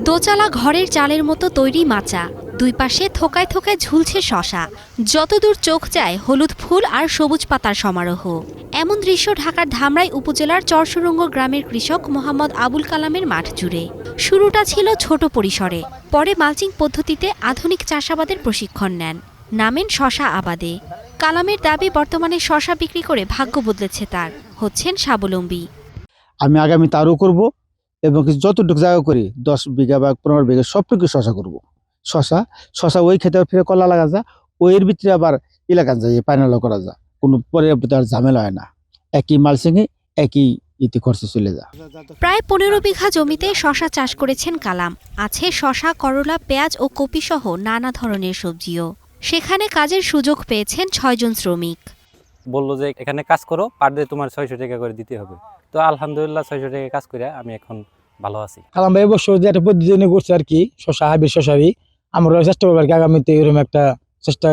দোচালা ঘরের চালের মতো তৈরি মাচা, দুই পাশে থোকায় থোকায় ঝুলছে শশা। যতদূর চোখ যায় হলুদ ফুল আর সবুজ পাতার সমারোহ। এমন দৃশ্য ঢাকার ধামরাই উপজেলার চরসুরঙ্গ গ্রামের কৃষক মোহাম্মদ আবুল কালামের মাঠ জুড়ে। শুরুটা ছিল ছোট পরিসরে, পরে মালচিং পদ্ধতিতে আধুনিক চাষাবাদের প্রশিক্ষণ নেন, নামেন শশা আবাদে। কালামের দাবি বর্তমানে শশা বিক্রি করে ভাগ্য বদলেছে তার, হচ্ছেন স্বাবলম্বী। আমি আগামী আরও করব এবং যতটুকু জায়গা করি 10 বিঘা বা 15 বিঘা সবটুকু শশা করব। শশা ওই খেতে ফিরে কলা লাগা যা, ওইয়ের ভিতরে আবার এলাকা যায় পাইনাল করা যা, কোনো পরে আর ঝামেলা হয় না। একই মালসিংয়ে একই ইতি খরচে চলে যায়। প্রায় 15 বিঘা জমিতে শশা চাষ করেছেন কালাম। আছে শশা, করলা, পেঁয়াজ ও কপি সহ নানা ধরনের সবজিও। সেখানে কাজের সুযোগ পেয়েছেন 6 জন শ্রমিক। বললো যে এখানে কাজ করো, পার ডে তোমার 600 টাকা করে দিতে হবে। তো আলহামদুলিল্লাহ 600 টাকা কাজ করে আমি এখন ভালো আছি। কালাম ভাই অবশ্য যে একটা পদ্ধতি করছে আর কি, শশা হাইব্রিড শশারই আমরা চেষ্টা করবো আর কি আগামীতে এরকম একটা চেষ্টা,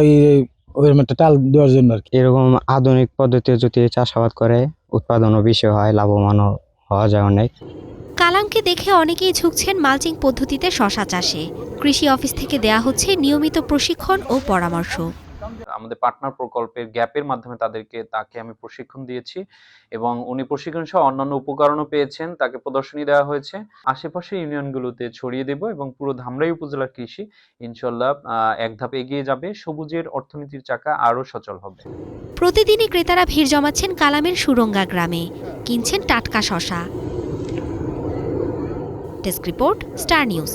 ওইরকম একটা টাল দেওয়ার জন্য আর কি। এরকম আধুনিক পদ্ধতিতে যদি চাষাবাদ করে উৎপাদনও বেশি হয়, লাভবানও হওয়া যায় অনেক। কালামকে দেখে অনেকেই ঝুঁকছেন মালচিং পদ্ধতিতে শশা চাষে। কৃষি অফিস থেকে দেয়া হচ্ছে নিয়মিত প্রশিক্ষণ ও পরামর্শ। আমাদের পার্টনার প্রকল্পের গ্যাপের মাধ্যমে তাকে আমি প্রশিক্ষণ দিয়েছি এবং উনি প্রশিক্ষণ সহ অন্যান্য উপকরণও পেয়েছেন, তাকে প্রদর্শনী দেওয়া হয়েছে। আশেপাশের ইউনিয়নগুলোতে ছড়িয়ে দেব এবং পুরো ধামরাই উপজেলার কৃষি ইনশাল্লাহ এক ধাপ এগিয়ে যাবে, সবুজের অর্থনীতির চাকা আরও সচল হবে। প্রতিদিনই ক্রেতারা ভিড় জমাচ্ছেন কালামের সুরঙ্গা গ্রামে, কিনছেন টাটকা শশা। Desk report, star news.